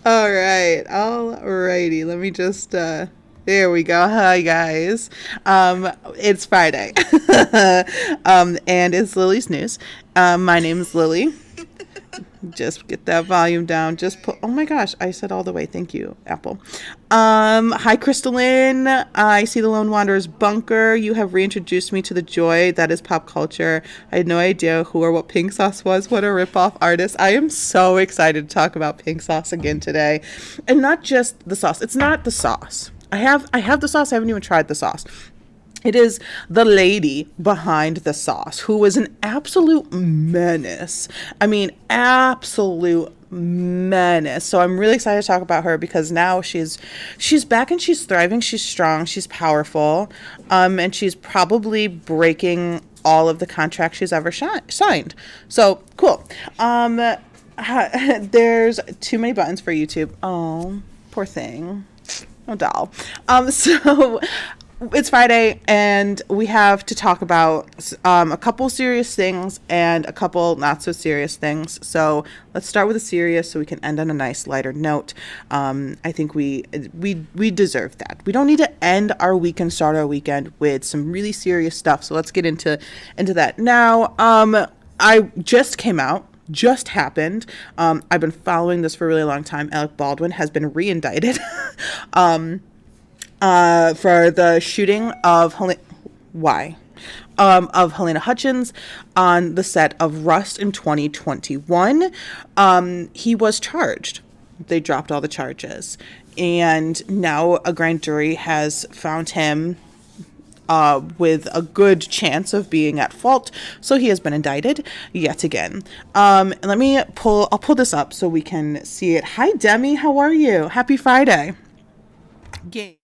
All right. All righty. Let me just there we go. Hi guys. It's Friday. And it's Lily's news. My name is Lily. Just get that volume down. Just put, oh my gosh, I said all the way. Thank you, Apple. Hi, Crystalline. I see the Lone Wanderer's bunker. You have reintroduced me to the joy that is pop culture. I had no idea who or what Pink Sauce was. What a ripoff artist. I am so excited to talk about Pink Sauce again today. And not just the sauce. It's not the sauce. I have the sauce. I haven't even tried the sauce. It is the lady behind the sauce who was an absolute menace. I mean, absolute menace. So I'm really excited to talk about her because now she's back and she's thriving. She's strong. She's powerful. And she's probably breaking all of the contracts she's ever signed. So cool. There's too many buttons for YouTube. Oh, poor thing. Oh, doll. So it's Friday, and we have to talk about a couple serious things and a couple not so serious things. So let's start with the serious, so we can end on a nice lighter note. I think we deserve that. We don't need to end our weekend, start our weekend with some really serious stuff. So let's get into that now. I just came out. Just happened. I've been following this for a really long time. Alec Baldwin has been re-indicted. For the shooting of Helena Hutchins on the set of Rust in 2021. He was charged. They dropped all the charges. And now a grand jury has found him with a good chance of being at fault. So he has been indicted yet again. I'll pull this up so we can see it. Hi, Demi. How are you? Happy Friday. Game.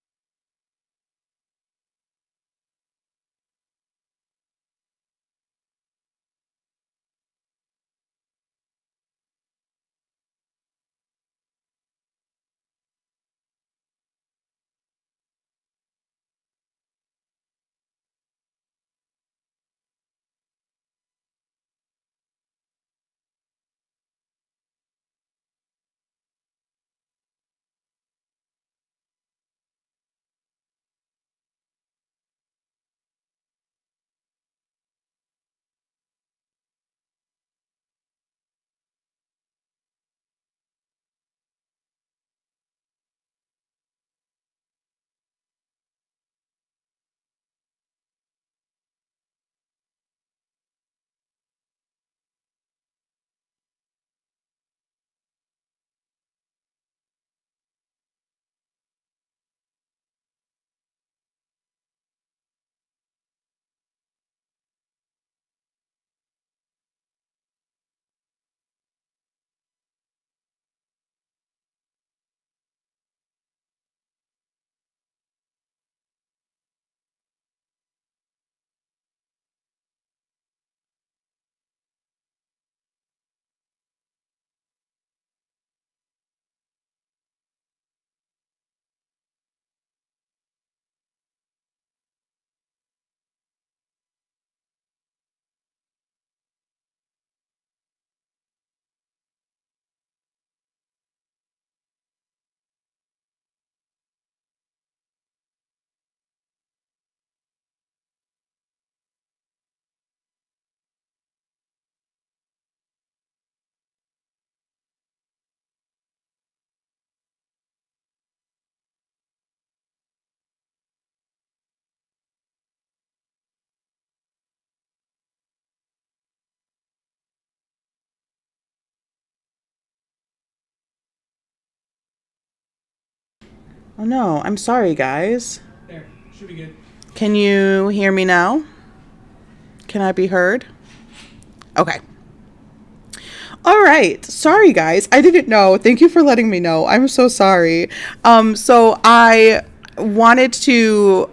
Oh no, I'm sorry, guys. There, should be good. Can you hear me now? Can I be heard? Okay. All right. Sorry, guys. I didn't know. Thank you for letting me know. I'm so sorry. So I wanted to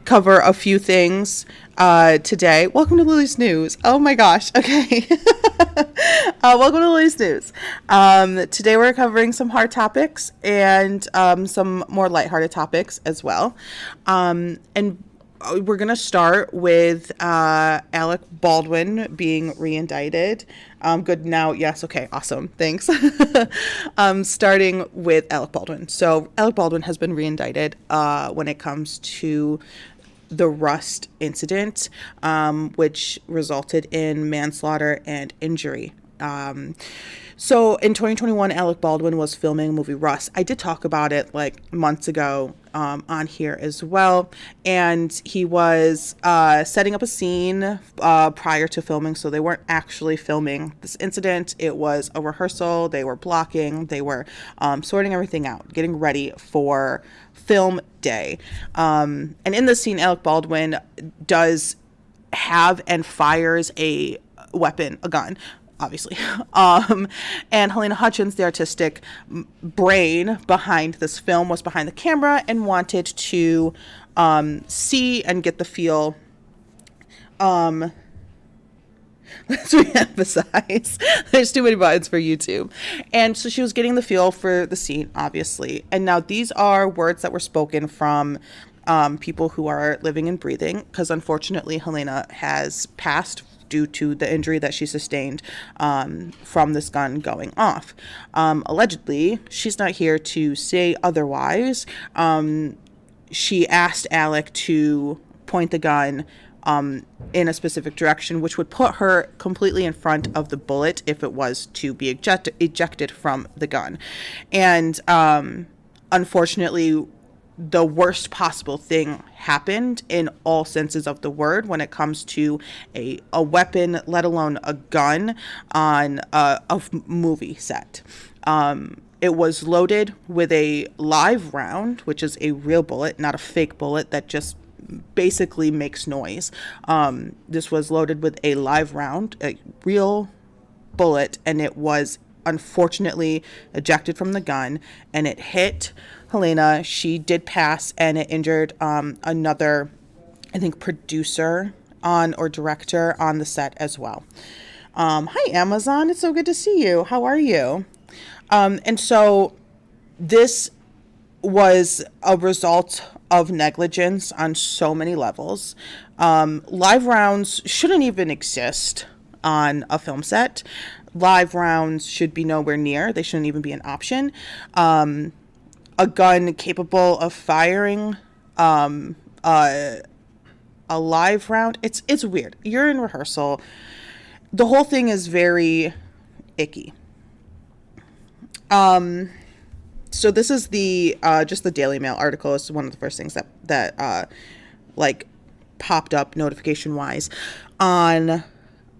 cover a few things today. Welcome to Lily's News. Oh my gosh. Okay. Welcome to Lily's News. Today we're covering some hard topics and some more lighthearted topics as well. And we're going to start with Alec Baldwin being reindicted. Good now. Yes. Okay. Awesome. Thanks. Starting with Alec Baldwin. So Alec Baldwin has been reindicted when it comes to the Rust incident, which resulted in manslaughter and injury. So in 2021, Alec Baldwin was filming the movie Rust. I did talk about it like months ago on here as well. And he was setting up a scene prior to filming. So they weren't actually filming this incident. It was a rehearsal. They were blocking. They were sorting everything out, getting ready for film day. And in this scene, Alec Baldwin does have and fires a weapon, a gun, obviously. And Helena Hutchins, the artistic brain behind this film, was behind the camera and wanted to see and get the feel. Let's re-emphasize. There's too many buttons for YouTube. And so she was getting the feel for the scene, obviously. And now these are words that were spoken from people who are living and breathing, because unfortunately Helena has passed due to the injury that she sustained from this gun going off. Allegedly, she's not here to say otherwise. She asked Alec to point the gun in a specific direction, which would put her completely in front of the bullet if it was to be ejected from the gun. And unfortunately, the worst possible thing happened in all senses of the word when it comes to a weapon, let alone a gun, on a movie set. It was loaded with a live round, which is a real bullet, not a fake bullet that just basically makes noise. This was loaded with a live round, a real bullet, and it was unfortunately ejected from the gun, and it hit Helena. She did pass, and it injured another, I think, producer or director on the set as well. Hi, Amazon. It's so good to see you. How are you? And so this was a result of negligence on so many levels. Live rounds shouldn't even exist on a film set. Live rounds should be nowhere near. They shouldn't even be an option. A gun capable of firing a live round, it's weird. You're in rehearsal. The whole thing is very icky. So this is the just the Daily Mail article. It's one of the first things that like popped up notification wise on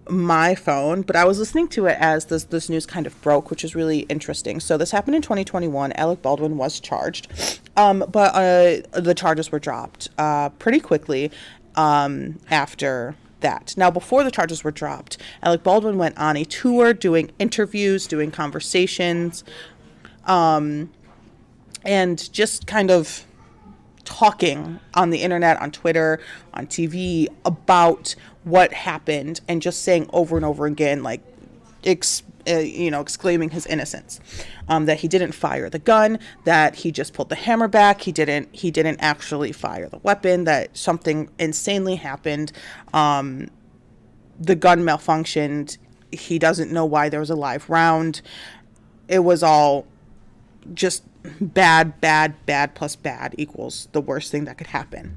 my phone, but I was listening to it as this news kind of broke, which is really interesting. So this happened in 2021. Alec Baldwin was charged, but the charges were dropped pretty quickly after that. Now, before the charges were dropped, Alec Baldwin went on a tour doing interviews, doing conversations, and just kind of talking on the internet, on Twitter, on TV about what happened, and just saying over and over again, like, exclaiming his innocence, that he didn't fire the gun, that he just pulled the hammer back, he didn't actually fire the weapon, that something insanely happened, the gun malfunctioned, he doesn't know why there was a live round. It was all just bad plus bad equals the worst thing that could happen.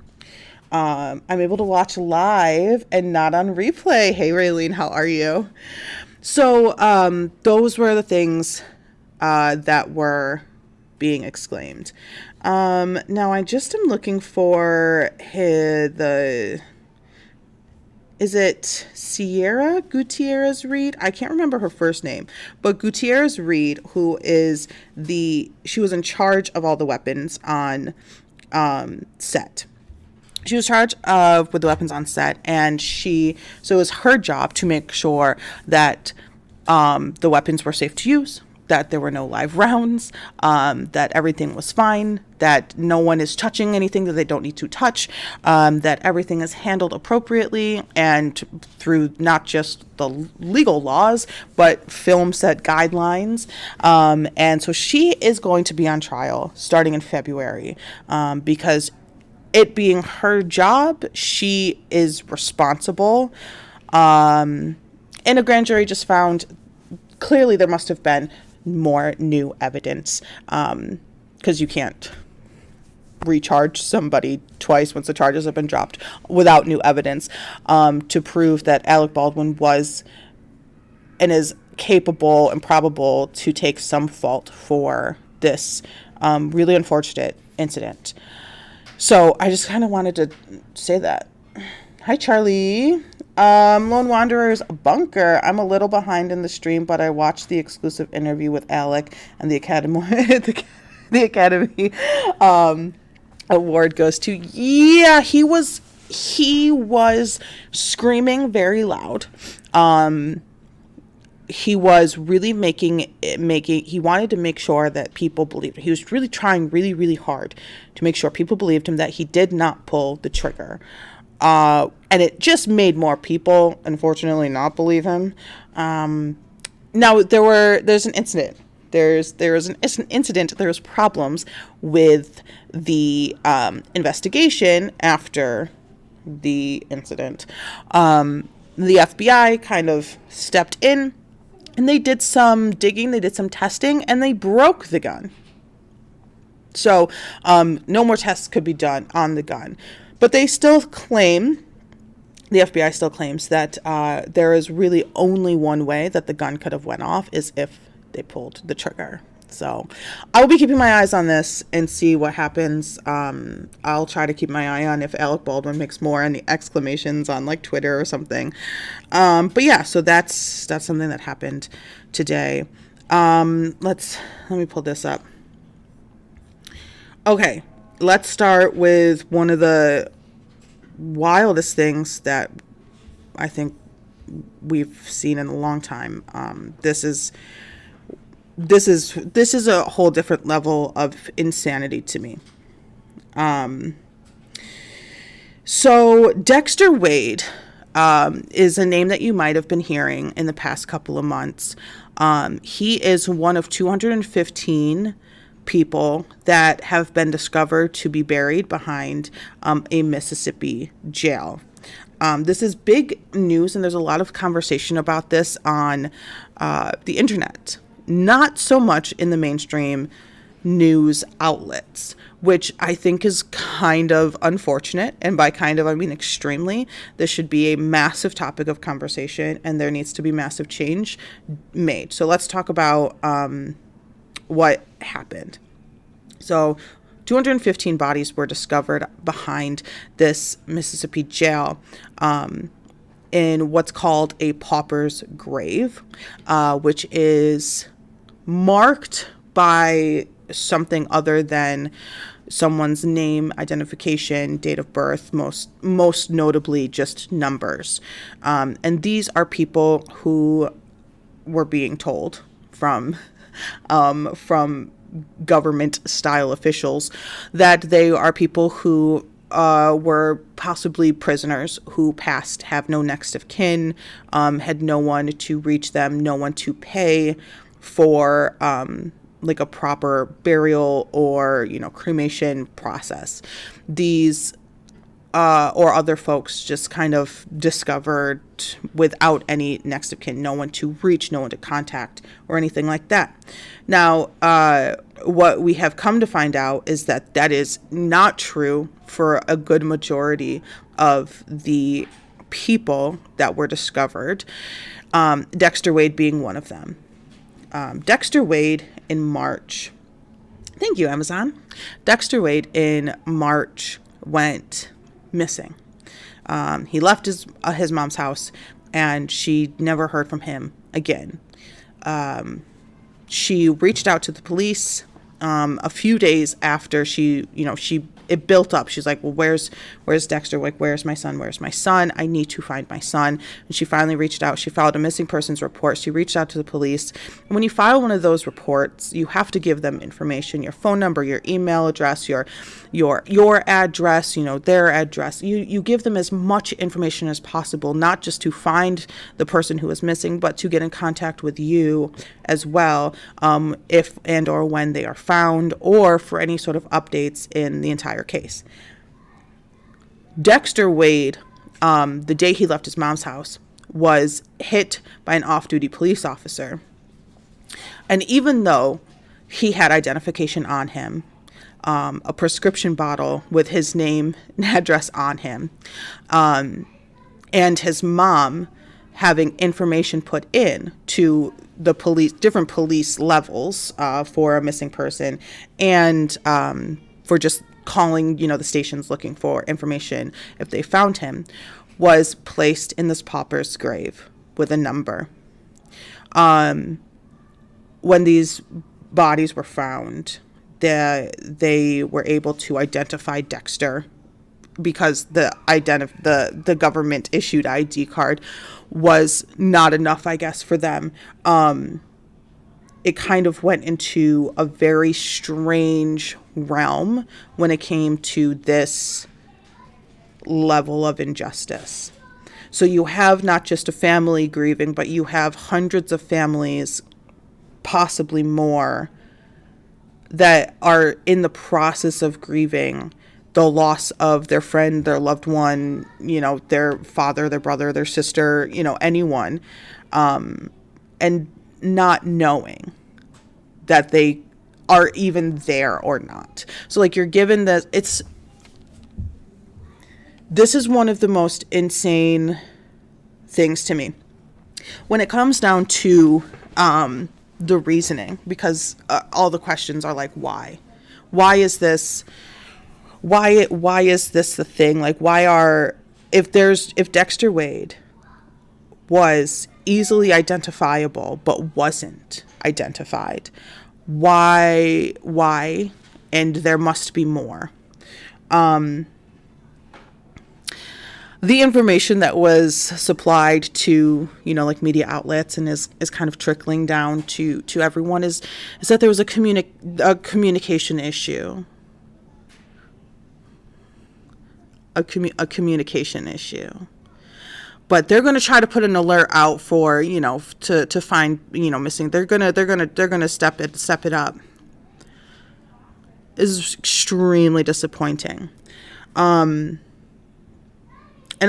I'm able to watch live and not on replay. Hey, Raylene, how are you? So those were the things that were being exclaimed. Now I just am looking for is it Sierra Gutierrez Reed? I can't remember her first name, but Gutierrez Reed, who is she was in charge of all the weapons on set. She was charged with the weapons on set, and so it was her job to make sure that the weapons were safe to use, that there were no live rounds, that everything was fine, that no one is touching anything that they don't need to touch, that everything is handled appropriately and through not just the legal laws, but film set guidelines. And so she is going to be on trial starting in February, because it being her job, she is responsible. And a grand jury just found clearly there must have been more new evidence, because you can't recharge somebody twice once the charges have been dropped without new evidence, to prove that Alec Baldwin was and is capable and probable to take some fault for this really unfortunate incident. So I just kind of wanted to say that. Hi, Charlie. Lone Wanderer's Bunker. I'm a little behind in the stream, but I watched the exclusive interview with Alec, and the Academy the Academy award goes to, yeah, he was screaming very loud. He was really making he wanted to make sure that people believed. He was really trying really, really hard to make sure people believed him that he did not pull the trigger. And it just made more people, unfortunately, not believe him. Now there's an incident. There's an incident. There's problems with the investigation after the incident. The FBI kind of stepped in, and they did some digging. They did some testing, and they broke the gun. So no more tests could be done on the gun. But they still claim, the FBI still claims that there is really only one way that the gun could have went off, is if they pulled the trigger. So I will be keeping my eyes on this and see what happens. I'll try to keep my eye on if Alec Baldwin makes more any exclamations on like Twitter or something. But yeah, so that's something that happened today. Let me pull this up. Okay, let's start with one of the wildest things that I think we've seen in a long time. This is a whole different level of insanity to me. So Dexter Wade is a name that you might have been hearing in the past couple of months. He is one of 215 people that have been discovered to be buried behind a Mississippi jail. This is big news, and there's a lot of conversation about this on the internet. Not so much in the mainstream news outlets, which I think is kind of unfortunate. And by kind of, I mean extremely. This should be a massive topic of conversation, and there needs to be massive change made. So let's talk about what happened. So 215 bodies were discovered behind this Mississippi jail in what's called a pauper's grave, which is marked by something other than someone's name, identification, date of birth, most notably just numbers. And these are people who were being told from government style officials that they are people who were possibly prisoners who passed, have no next of kin, had no one to reach them, no one to pay for like a proper burial or, cremation process. These or other folks just kind of discovered without any next of kin, no one to reach, no one to contact, or anything like that. Now, what we have come to find out is that that is not true for a good majority of the people that were discovered, Dexter Wade being one of them. Dexter Wade in March, thank you, Amazon. Dexter Wade in March went missing. He left his mom's house, and she never heard from him again. She reached out to the police a few days after it built up. She's like, well, where's Dexter? Like, where's my son? Where's my son? I need to find my son. And she finally reached out. She filed a missing persons report. She reached out to the police. And when you file one of those reports, you have to give them information, your phone number, your email address, your address, their address. You give them as much information as possible, not just to find the person who is missing, but to get in contact with you as well, if and or when they are found, or for any sort of updates in the entire case. Dexter Wade, the day he left his mom's house, was hit by an off-duty police officer. And even though he had identification on him, a prescription bottle with his name and address on him, and his mom having information put in to the police, different police levels for a missing person, and for just calling, the stations looking for information if they found him, was placed in this pauper's grave with a number. When these bodies were found, they were able to identify Dexter because the government issued ID card was not enough, I guess, for them. It kind of went into a very strange realm when it came to this level of injustice. So you have not just a family grieving, but you have hundreds of families, possibly more, that are in the process of grieving the loss of their friend, their loved one, their father, their brother, their sister, anyone, and not knowing that they are even there or not. So like, you're given this is one of the most insane things to me when it comes down to the reasoning, because all the questions are like, why is this the thing? Like, if Dexter Wade was easily identifiable but wasn't identified, why, and there must be more. The information that was supplied to, like media outlets and is kind of trickling down to everyone is that there was a communication issue. A communication issue. But they're going to try to put an alert out for, to find, missing. They're going to step it up. Is extremely disappointing. And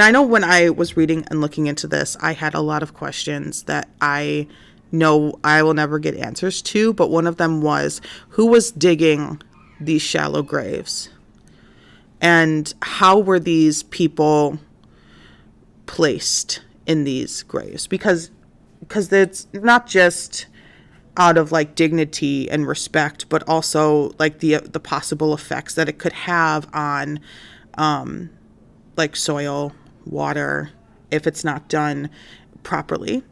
I know when I was reading and looking into this, I had a lot of questions that I know I will never get answers to. But one of them was, who was digging these shallow graves? And how were these people placed in these graves? Because it's not just out of like dignity and respect, but also like the possible effects that it could have on like soil, water, if it's not done properly.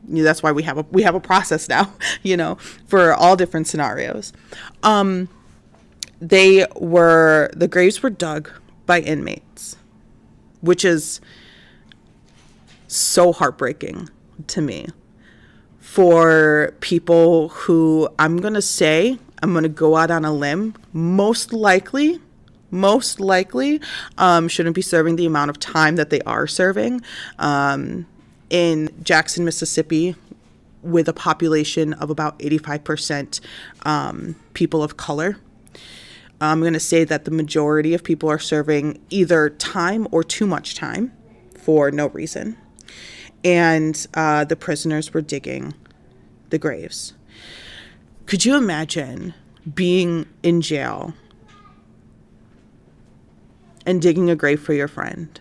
That's why we have a process now, for all different scenarios. The graves were dug by inmates, which is so heartbreaking to me, for people who, I'm going to go out on a limb, most likely shouldn't be serving the amount of time that they are serving. In Jackson, Mississippi, with a population of about 85% people of color, I'm going to say that the majority of people are serving either time or too much time for no reason. And the prisoners were digging the graves. Could you imagine being in jail and digging a grave for your friend,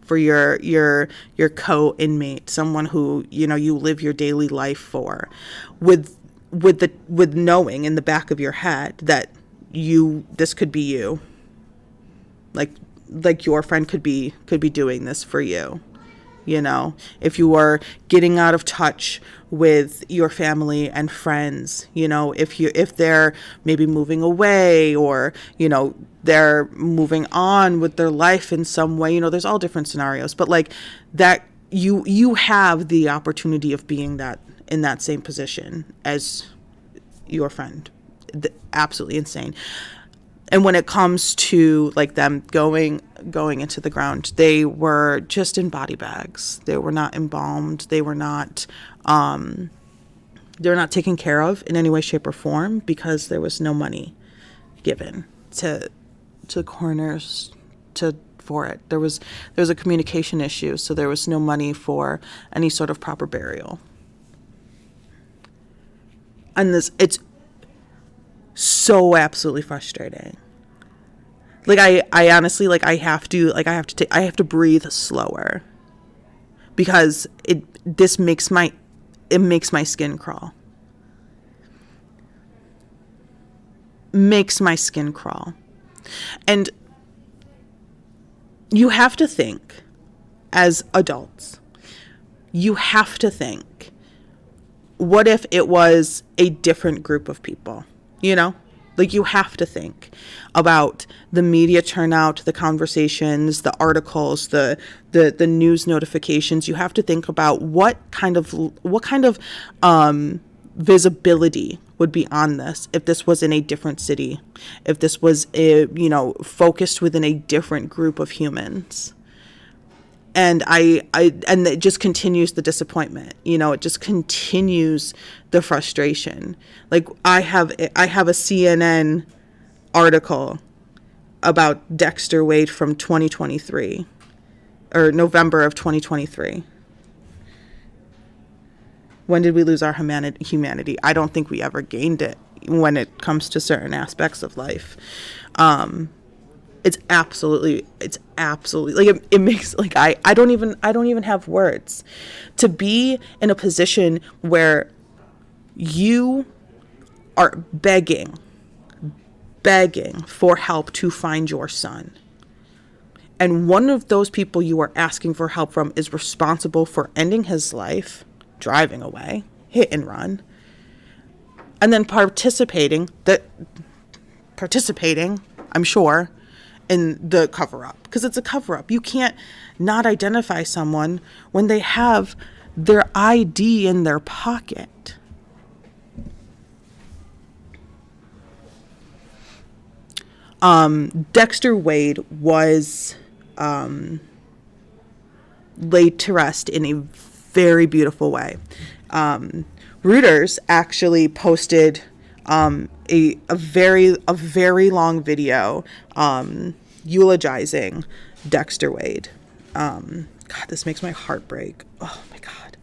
for your co-inmate, someone who you live your daily life for, with knowing in the back of your head that this could be you, like your friend could be doing this for you. If you are getting out of touch with your family and friends, if they're maybe moving away, or, they're moving on with their life in some way, there's all different scenarios, but like that, you have the opportunity of being in that same position as your friend. Absolutely insane. And when it comes to like them going into the ground, they were just in body bags. They were not embalmed. They were not taken care of in any way, shape, or form, because there was no money given to coroners for it. There was a communication issue, so there was no money for any sort of proper burial. And it's so absolutely frustrating. Like I honestly, like I have to breathe slower, because it makes my skin crawl. Makes my skin crawl. And you have to think, as adults, you have to think, what if it was a different group of people, you know? Like, you have to think about the media turnout, the conversations, the articles, the news notifications. You have to think about what kind of visibility would be on this if this was in a different city, if this was focused within a different group of humans. And and it just continues the disappointment, it just continues the frustration. Like, I have a CNN article about Dexter Wade from 2023, or November of 2023. When did we lose our humanity? I don't think we ever gained it when it comes to certain aspects of life. It's absolutely like, it makes, like, I don't even have words to be in a position where you are begging for help to find your son. And one of those people you are asking for help from is responsible for ending his life, driving away, hit and run, and then participating, I'm sure, in the cover-up, because it's a cover-up. You can't not identify someone when they have their ID in their pocket. Dexter Wade was laid to rest in a very beautiful way. Reuters actually posted a very long video eulogizing Dexter Wade. God, this makes my heart break. Oh my God.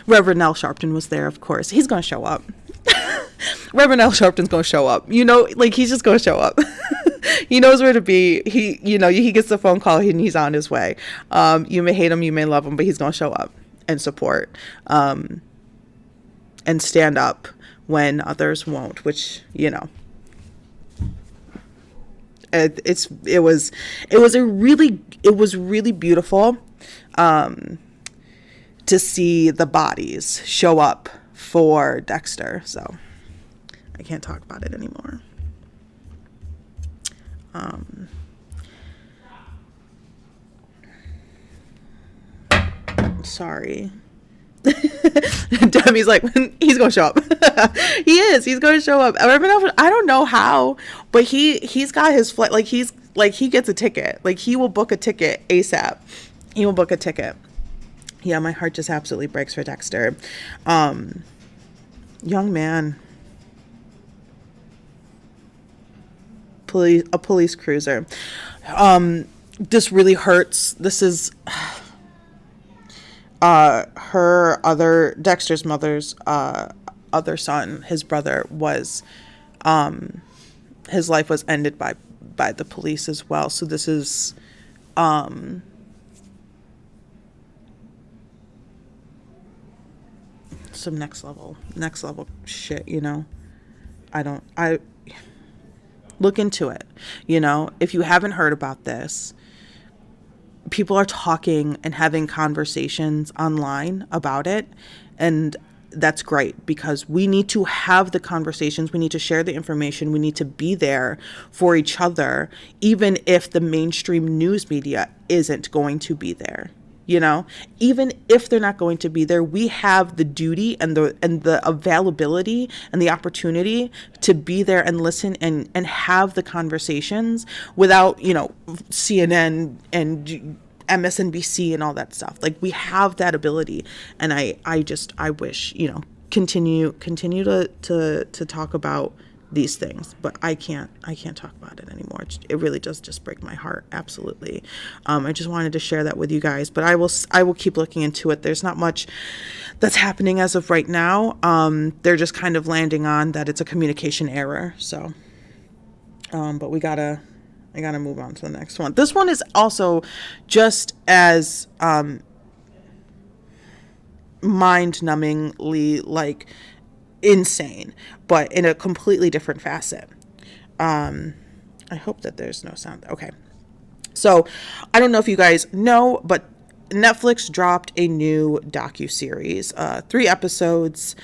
Reverend Al Sharpton was there, of course. He's going to show up. Reverend Al Sharpton's going to show up. Like, he's just going to show up. He knows where to be. He gets the phone call and he's on his way. You may hate him, you may love him, but he's going to show up and support, and stand up when others won't, which, it was really beautiful, to see the bodies show up for Dexter. So I can't talk about it anymore. Sorry. Demi's like, he's gonna show up. He's gonna show up. I don't know how, but he's got his flight. Like, he gets a ticket. Like, he will book a ticket ASAP. He will book a ticket. Yeah, my heart just absolutely breaks for Dexter. Young man. A police cruiser. This really hurts. This is Dexter's mother's other son, his brother, was his life was ended by the police as well. So this is some next level shit, I look into it. If you haven't heard about this, people are talking and having conversations online about it, and that's great, because we need to have the conversations, we need to share the information, we need to be there for each other, even if the mainstream news media isn't going to be there. Even if they're not going to be there, we have the duty and the availability and the opportunity to be there and listen and have the conversations without, CNN and MSNBC and all that stuff. Like, we have that ability. And I wish, continue to talk about these things, but I can't talk about it anymore. It really does just break my heart. Absolutely. I just wanted to share that with you guys, but I will keep looking into it. There's not much that's happening as of right now. They're just kind of landing on that it's a communication error. So, but I gotta move on to the next one. This one is also just as, mind-numbingly, like, insane, but in a completely different facet. I hope that there's no sound. Okay. So I don't know if you guys know, but Netflix dropped a new docuseries, 3 episodes.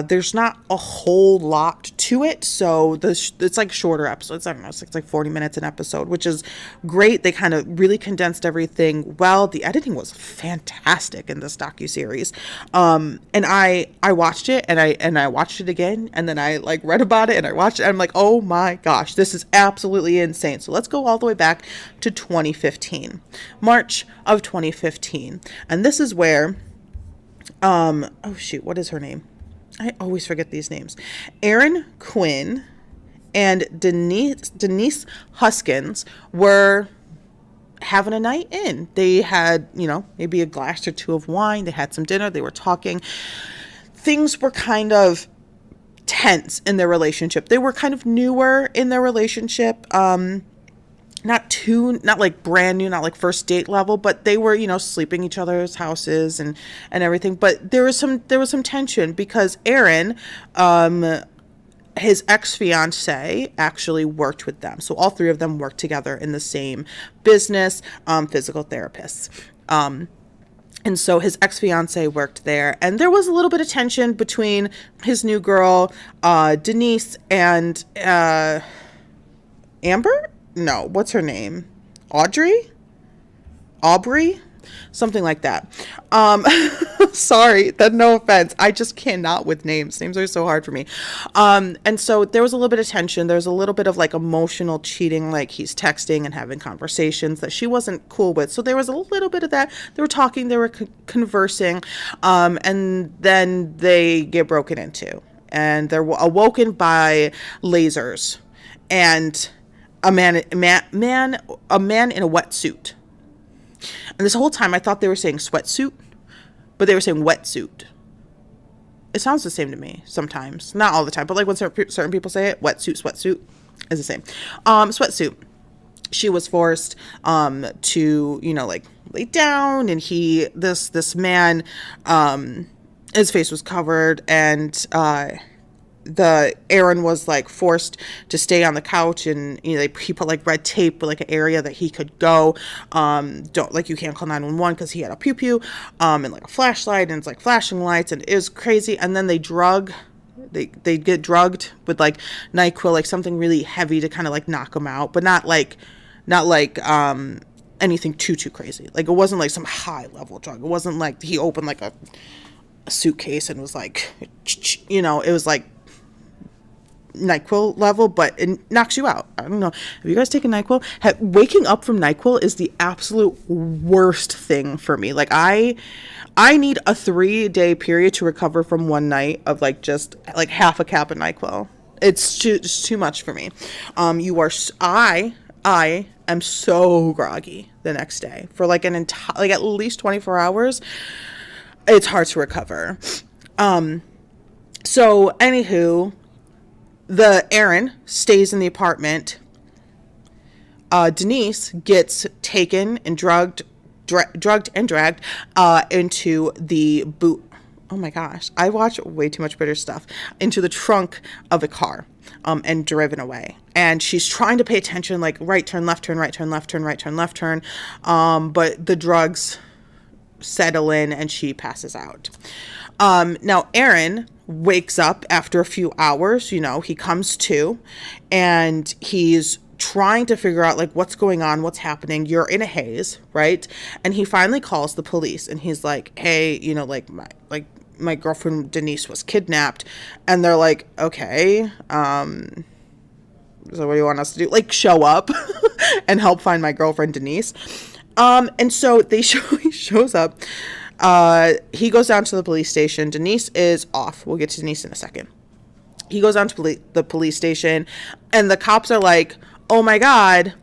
There's not a whole lot to it, so it's like shorter episodes. I don't know, it's like 40 minutes an episode, which is great. They kind of really condensed everything well. The editing was fantastic in this docuseries. And I watched it, and I watched it again, and then I like read about it, and I watched it, and I'm like, oh my gosh, this is absolutely insane. So let's go all the way back to 2015, March of 2015, and this is where, oh shoot, what is her name? I always forget these names. Erin Quinn and Denise Huskins were having a night in. They had, maybe a glass or 2 of wine. They had some dinner. They were talking. Things were kind of tense in their relationship. They were kind of newer in their relationship. Not like brand new, not like first date level, but they were, sleeping each other's houses and everything. But there was some tension because Aaron, his ex-fiance actually worked with them. So all 3 of them worked together in the same business, physical therapists. And so his ex-fiance worked there, and there was a little bit of tension between his new girl, Denise, and Amber? No, what's her name? Aubrey? Something like that. Sorry, no offense. I just cannot with names. Names are so hard for me. And so there was a little bit of tension. There was a little bit of like emotional cheating, like he's texting and having conversations that she wasn't cool with. So there was a little bit of that. They were talking, they were conversing, and then they get broken into. And they're awoken by lasers and a man in a wetsuit. And this whole time I thought they were saying sweatsuit, but they were saying wetsuit. It sounds the same to me sometimes. Not all the time, but like when certain people say it, wetsuit, sweatsuit is the same. Sweatsuit. She was forced to, like lay down, and this man, his face was covered, and the Aaron was like forced to stay on the couch, and he put like red tape with like an area that he could go. You can't call 911 because he had a pew pew, and like a flashlight, and it's like flashing lights, and it was crazy. And then they get drugged with like NyQuil, like something really heavy to kind of like knock them out, but not like anything too crazy. Like it wasn't like some high level drug. It wasn't like he opened like a suitcase and was like, it was like NyQuil level, but it knocks you out. I don't know. Have you guys taken NyQuil? Waking up from NyQuil is the absolute worst thing for me. Like I need a 3-day period to recover from one night of like just like half a cap of NyQuil. It's just too much for me. I am so groggy the next day for like an entire, like at least 24 hours. It's hard to recover. So anywho, the Aaron stays in the apartment. Denise gets taken and drugged and dragged into the boot. Oh my gosh, I watch way too much British stuff. Into the trunk of a car, and driven away. And she's trying to pay attention, like right turn, left turn, right turn, left turn, right turn, left turn. But the drugs settle in and she passes out. Now Aaron wakes up after a few hours, he comes to, and he's trying to figure out like what's going on, what's happening. You're in a haze, right? And he finally calls the police, and he's like, hey, my girlfriend Denise was kidnapped. And they're like, okay, so what do you want us to do? Like show up and help find my girlfriend Denise. And so he shows up. He goes down to the police station. Denise is off. We'll get to Denise in a second. He goes down to the police station, and the cops are like, oh my God,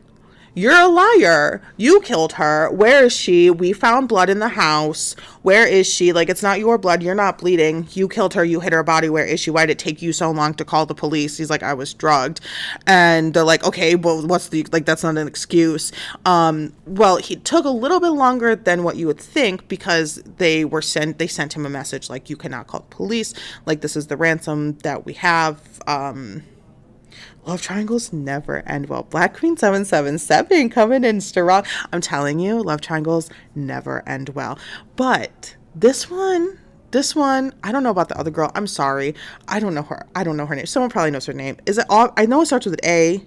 you're a liar. You killed her. Where is she? We found blood in the house. Where is she? Like, it's not your blood. You're not bleeding. You killed her. You hit her body. Where is she? Why did it take you so long to call the police? He's like, I was drugged. And they're like, okay, well, what's the, like, that's not an excuse. Well, he took a little bit longer than what you would think, because they sent him a message like, you cannot call the police. Like, this is the ransom that we have. Love triangles never end well. Black Queen 777 coming in strong. I'm telling you, love triangles never end well. But this one, I don't know about the other girl. I'm sorry. I don't know her name. Someone probably knows her name. Is it all? I know it starts with an A.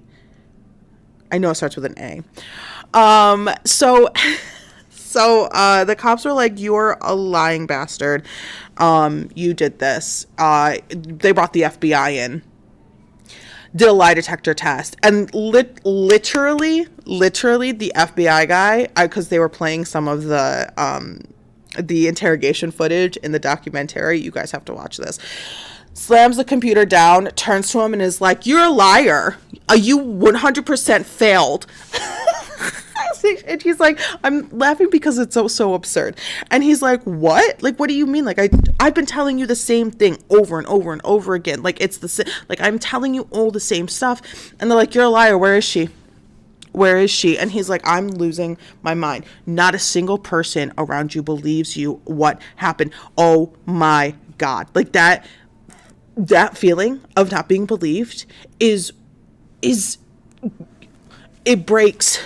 So the cops were like, you're a lying bastard. You did this. They brought the FBI in. Did a lie detector test, and literally the FBI guy, because they were playing some of the interrogation footage in the documentary. You guys have to watch this. Slams the computer down, turns to him, and is like, "You're a liar. You 100% failed." And he's like, I'm laughing because it's so absurd. And he's like, what? Like, what do you mean? Like, I've been telling you the same thing over and over and over again. Like, it's like, I'm telling you all the same stuff. And they're like, you're a liar. Where is she? Where is she? And he's like, I'm losing my mind. Not a single person around you believes you what happened. Oh my God. Like, that feeling of not being believed is it breaks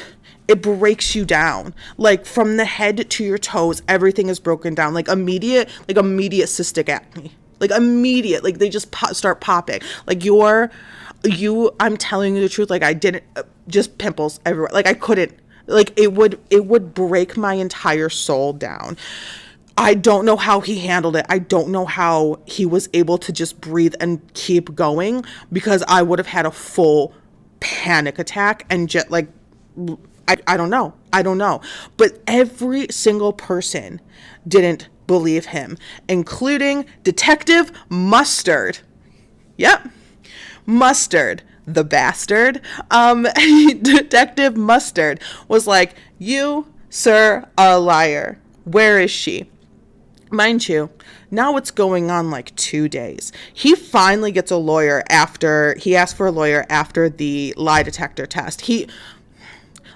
you down. Like, from the head to your toes, everything is broken down. Like immediate cystic acne. Like immediate, like they just start popping. Like I'm telling you the truth. Like, I didn't, just pimples everywhere. Like, I couldn't, like it would break my entire soul down. I don't know how he handled it. I don't know how he was able to just breathe and keep going, because I would have had a full panic attack and just like, I don't know. But every single person didn't believe him, including Detective Mustard. Yep. Mustard, the bastard. Detective Mustard was like, you, sir, are a liar. Where is she? Mind you, now it's going on like 2 days. He finally gets a lawyer after he asked for a lawyer after the lie detector test.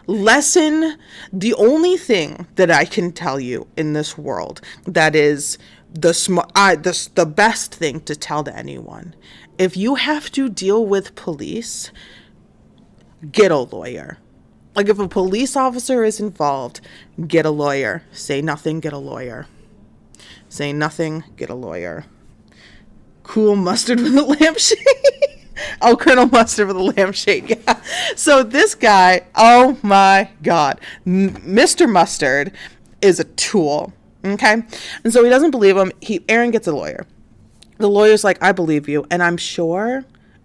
The only thing that I can tell you in this world that is the best thing to tell to anyone: if you have to deal with police, get a lawyer. Like, if a police officer is involved, get a lawyer. Say nothing, get a lawyer. Say nothing, get a lawyer. Cool Mustard with a lampshade. Oh, Colonel Mustard with a lampshade, yeah. So this guy, oh my God, Mr. Mustard is a tool, okay? And so he doesn't believe him. Aaron gets a lawyer. The lawyer's like, I believe you, and I'm sure,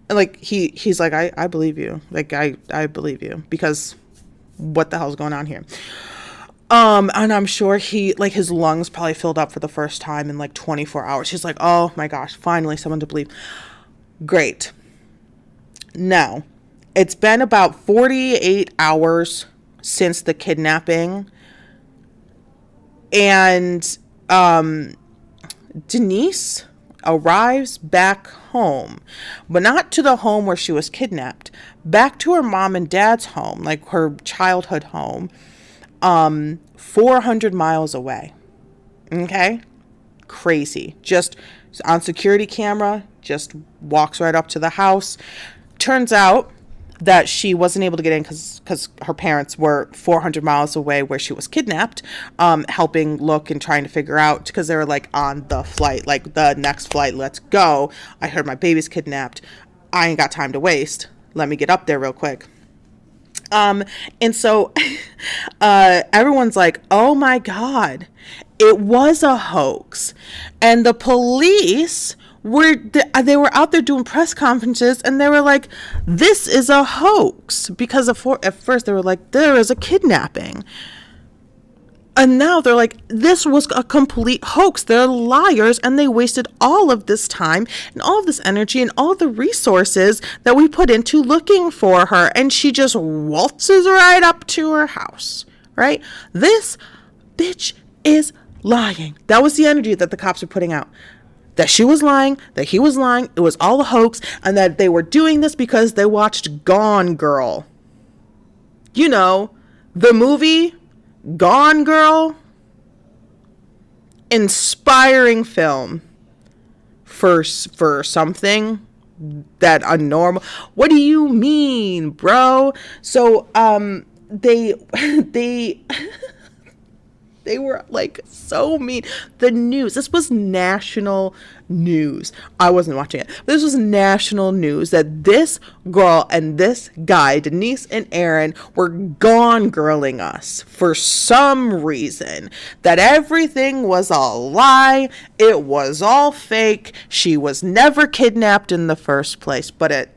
like, he's like, I believe you. Like, I believe you, because what the hell's going on here? And I'm sure his lungs probably filled up for the first time in like 24 hours. He's like, oh my gosh, finally someone to believe. Great. Now, it's been about 48 hours since the kidnapping, and Denise arrives back home, but not to the home where she was kidnapped, back to her mom and dad's home, like her childhood home, 400 miles away. Okay? Crazy. Just on security camera, just walks right up to the house. Turns out that she wasn't able to get in because her parents were 400 miles away where she was kidnapped, helping look and trying to figure out, because they were like on the flight, like the next flight, let's go. I heard my baby's kidnapped. I ain't got time to waste. Let me get up there real quick. And so everyone's like, oh my God, it was a hoax. And the police they were out there doing press conferences, and they were like, this is a hoax, because at first they were like, there is a kidnapping. And now they're like, this was a complete hoax. They're liars, and they wasted all of this time and all of this energy and all the resources that we put into looking for her. And she just waltzes right up to her house, right? This bitch is lying. That was the energy that the cops were putting out. That she was lying, that he was lying, it was all a hoax, and that they were doing this because they watched Gone Girl. You know, the movie Gone Girl. Inspiring film for something that a normal. What do you mean, bro? So they they were like so mean. The news, this was national news. I wasn't watching it, but this was national news that this girl and this guy, Denise and Aaron, were gone girling us for some reason. That everything was a lie. It was all fake. She was never kidnapped in the first place. But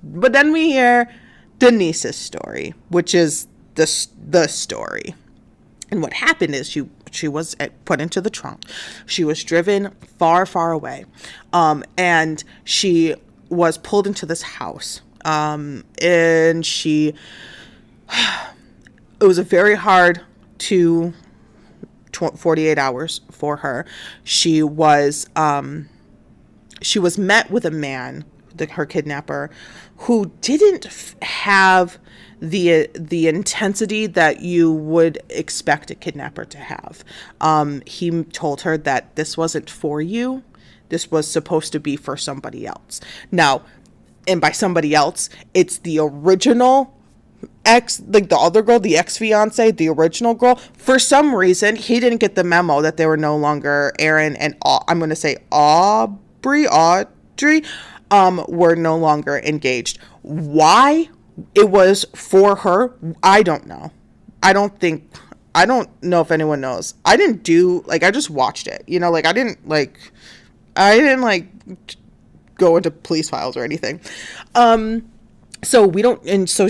then we hear Denise's story, which is the story. And what happened is she was put into the trunk. She was driven far, far away. And she was pulled into this house. And it was a very hard 48 hours for her. She was met with a man, her kidnapper, who didn't have the intensity that you would expect a kidnapper to have. He told her that this wasn't for you. This was supposed to be for somebody else. Now, and by somebody else, it's the original ex, like the other girl, the ex-fiance, the original girl. For some reason, he didn't get the memo that they were no longer Aaron and I'm going to say Audrey, were no longer engaged. Why it was for her, I don't know. I don't know if anyone knows. I just watched it. You know, I didn't go into police files or anything. So we don't, and so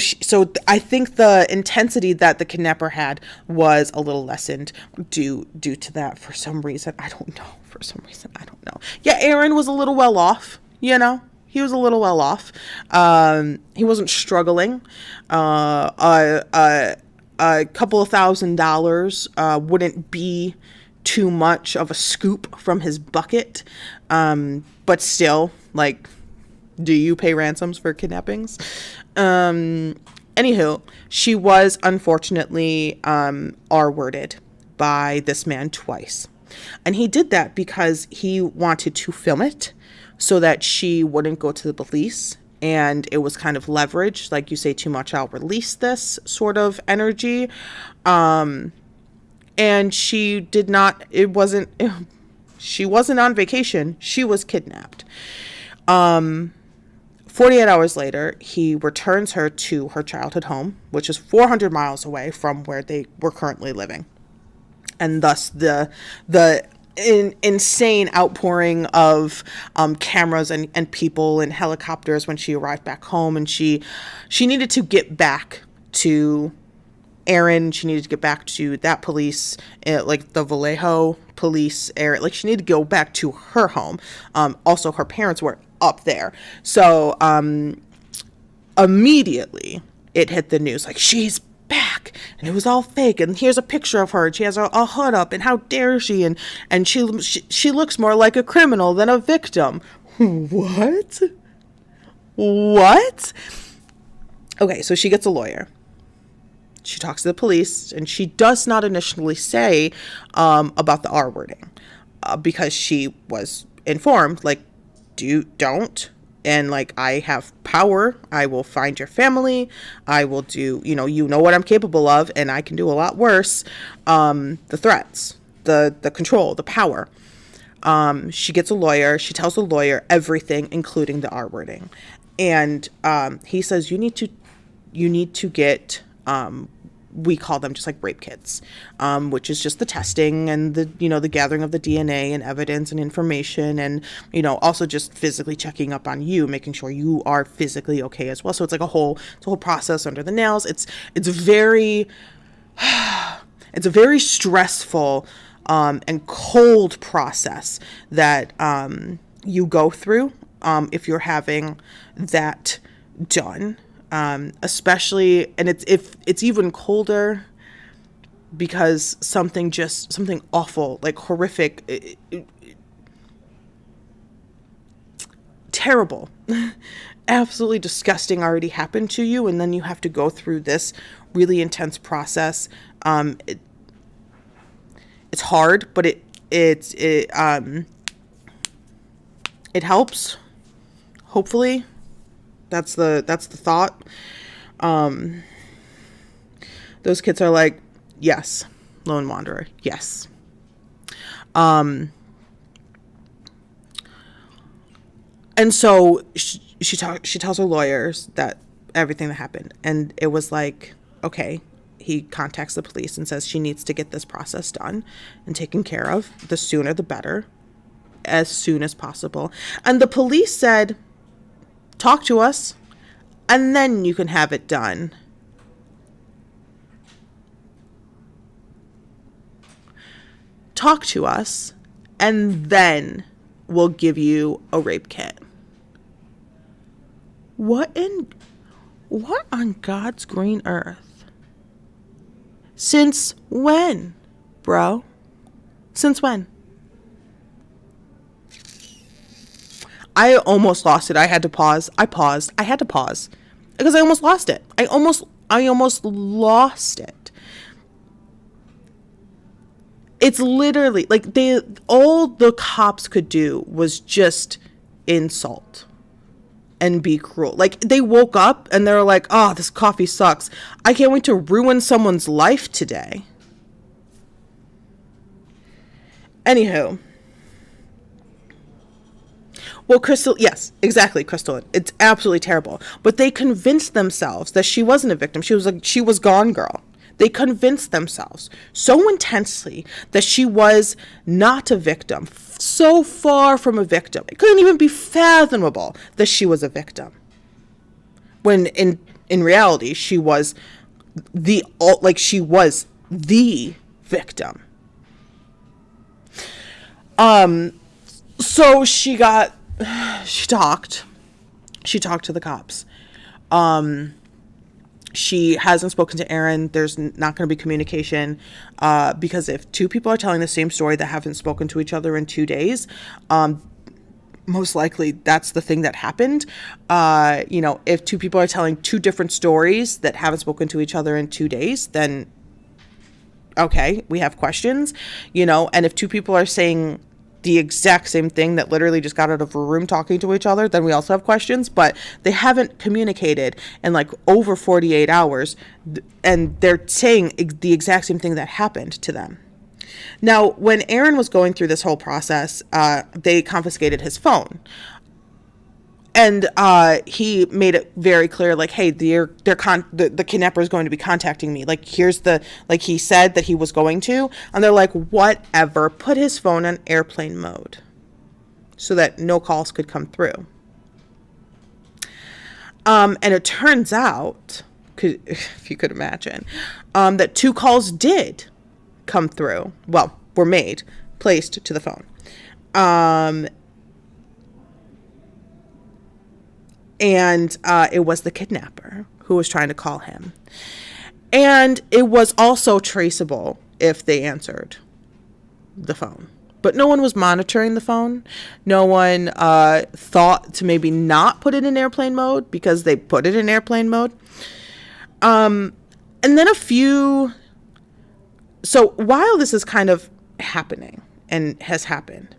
I think the intensity that the kidnapper had was a little lessened due to that for some reason. I don't know. Yeah, Aaron was a little well off, you know. He was a little well off. He wasn't struggling. A couple of $1,000 wouldn't be too much of a scoop from his bucket. But still, do you pay ransoms for kidnappings? Anywho, she was unfortunately R-worded by this man twice. And he did that because he wanted to film it so that she wouldn't go to the police. And it was kind of leverage, like you say too much, I'll release this sort of energy. And she did not, she wasn't on vacation. She was kidnapped. 48 hours later, he returns her to her childhood home, which is 400 miles away from where they were currently living. And thus the insane outpouring of cameras and people and helicopters when she arrived back home. And she needed to get back to Aaron. She needed to get back to that police, like the Vallejo police area. Like, she needed to go back to her home. Also, her parents were up there. So immediately it hit the news, like, she's back and it was all fake, and here's a picture of her, and she has a hood up, and how dare she, and she looks more like a criminal than a victim. What? Okay, so she gets a lawyer. She talks to the police, and she does not initially say about the R wording because she was informed, like, don't. And, like, I have power. I will find your family. I will do, you know what I'm capable of, and I can do a lot worse. The threats, the control, the power. She gets a lawyer. She tells the lawyer everything, including the R wording. And he says, you need to get, we call them just like rape kits, which is just the testing and the gathering of the DNA and evidence and information, and, also just physically checking up on you, making sure you are physically okay as well. So it's like a whole process under the nails. It's very, It's a very stressful and cold process that you go through if you're having that done. Especially, and it's even colder because something awful, like horrific, terrible, absolutely disgusting already happened to you, and then you have to go through this really intense process. It's hard, but it helps. Hopefully, that's the thought. Those kids are like, yes, lone wanderer, yes. And so she tells her lawyers that everything that happened, and it was like, okay, he contacts the police and says she needs to get this process done and taken care of. The sooner the better, as soon as possible. And the police said, talk to us, and then you can have it done. Talk to us, and then we'll give you a rape kit. What on God's green earth? Since when, bro? Since when? I almost lost it. I had to pause. I paused. I had to pause because I almost lost it. I almost lost it. It's literally like all the cops could do was just insult and be cruel. Like, they woke up and they were like, oh, this coffee sucks. I can't wait to ruin someone's life today. Anywho. Well, Crystal, yes, exactly, Crystal. It's absolutely terrible. But they convinced themselves that she wasn't a victim. She was gone girl. They convinced themselves so intensely that she was not a victim, so far from a victim. It couldn't even be fathomable that she was a victim. When in reality, she was the victim. So she talked to the cops. She hasn't spoken to Aaron. There's not going to be communication because if two people are telling the same story that haven't spoken to each other in 2 days, most likely that's the thing that happened. If two people are telling two different stories that haven't spoken to each other in 2 days, then okay, we have questions, and if two people are saying the exact same thing that literally just got out of a room talking to each other, then we also have questions. But they haven't communicated in like over 48 hours, and they're saying the exact same thing that happened to them. Now, when Aaron was going through this whole process, they confiscated his phone. And he made it very clear, like, hey, the kidnapper is going to be contacting me. Like, he said that he was going to. And they're like, whatever. Put his phone on airplane mode so that no calls could come through. And it turns out, if you could imagine, that 2 calls did come through. Well, were made, placed to the phone. And it was the kidnapper who was trying to call him. And it was also traceable if they answered the phone. But no one was monitoring the phone. No one thought to maybe not put it in airplane mode because they put it in airplane mode. And then so while this is kind of happening and has happened,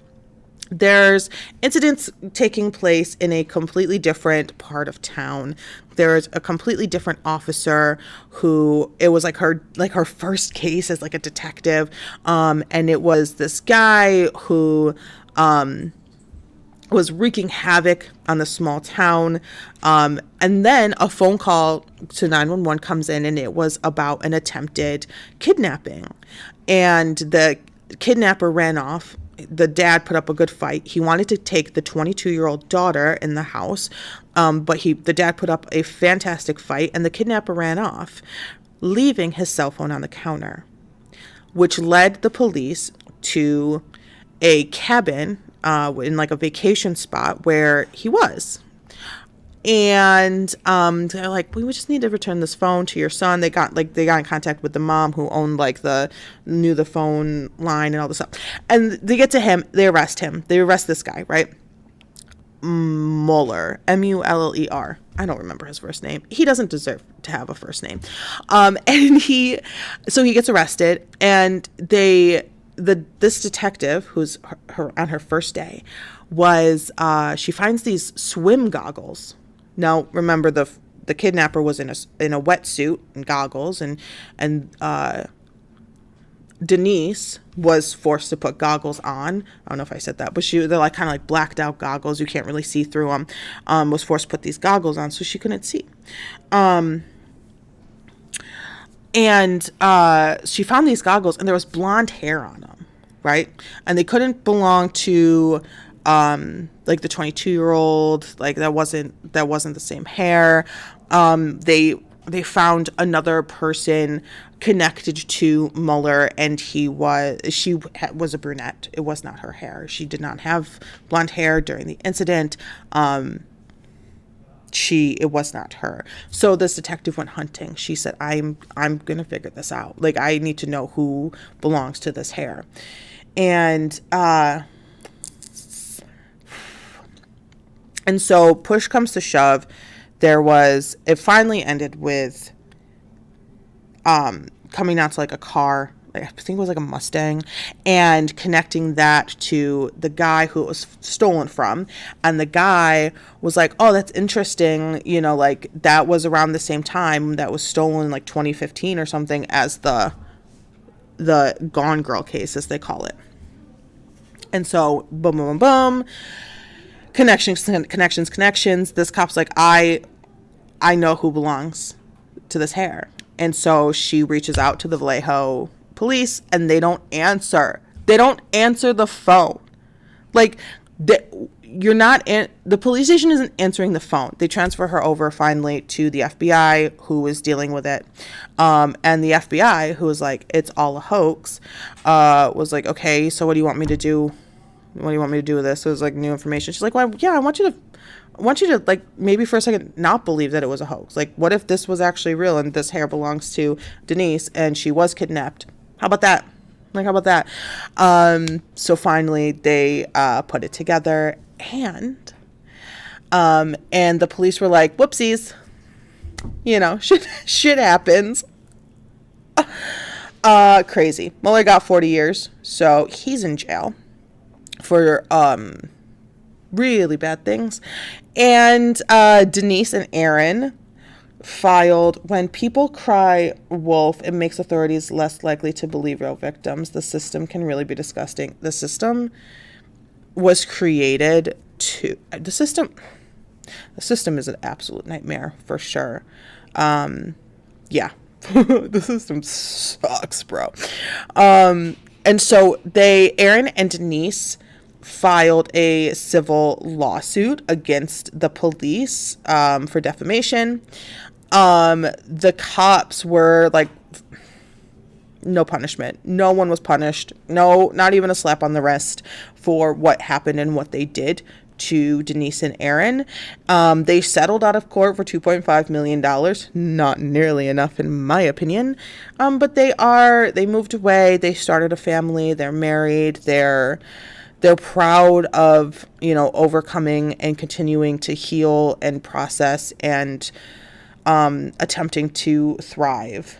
there's incidents taking place in a completely different part of town. There's a completely different officer who, it was like her first case as like a detective. And it was this guy who was wreaking havoc on the small town. And then a phone call to 911 comes in, and it was about an attempted kidnapping. And the kidnapper ran off. The dad put up a good fight. He wanted to take the 22-year-old daughter in the house, but the dad put up a fantastic fight, and the kidnapper ran off, leaving his cell phone on the counter. which led the police to a cabin in like a vacation spot where he was. And they're like, we just need to return this phone to your son. They got in contact with the mom who owned knew the phone line and all this stuff. And they get to him, they arrest him. They arrest this guy, right? Mueller, Muller. I don't remember his first name. He doesn't deserve to have a first name. And he gets arrested, and this detective, who's her on her first day, she finds these swim goggles. Now, remember, the kidnapper was in a wetsuit and goggles, and Denise was forced to put goggles on. I don't know if I said that, but they're like kind of like blacked out goggles. You can't really see through them. Was forced to put these goggles on so she couldn't see. And she found these goggles, and there was blonde hair on them, right? And they couldn't belong to like the 22-year-old. Like that wasn't the same hair. They found another person connected to Mueller, and she was a brunette. It was not her hair. She did not have blonde hair during the incident. It was not her. So this detective went hunting. She said, I'm gonna figure this out. Like, I need to know who belongs to this hair. And so push comes to shove. It finally ended with coming out to like a car, I think it was like a Mustang, and connecting that to the guy who it was stolen from. And the guy was like, oh, that's interesting. You know, like that was around the same time that was stolen, like 2015 or something, as the Gone Girl case, as they call it. And so boom, boom, boom, boom. Connections. This cop's like, I know who belongs to this hair. And so she reaches out to the Vallejo police, and they don't answer. They don't answer the phone. Like, the police station isn't answering the phone. They transfer her over finally to the FBI, who is dealing with it. And the FBI, who was like, it's all a hoax, was like, okay, so what do you want me to do? What do you want me to do with this? So it was like new information. She's like, well, yeah, I want you to like maybe for a second not believe that it was a hoax. Like, what if this was actually real and this hair belongs to Denise and she was kidnapped? How about that? Like, how about that? So finally they put it together, and the police were like, whoopsies. You know, shit happens. Crazy. Mueller got 40 years, so he's in jail for really bad things. And Denise and Aaron filed, when people cry wolf, it makes authorities less likely to believe real victims. The system can really be disgusting. The system was created to... The system is an absolute nightmare, for sure. Yeah. The system sucks, bro. And so Aaron and Denise filed a civil lawsuit against the police for defamation. The cops were like, no punishment. No one was punished. No, not even a slap on the wrist for what happened and what they did to Denise and Aaron. They settled out of court for $2.5 million. Not nearly enough, in my opinion. But they moved away. They started a family. They're married. They're proud of, overcoming and continuing to heal and process and attempting to thrive.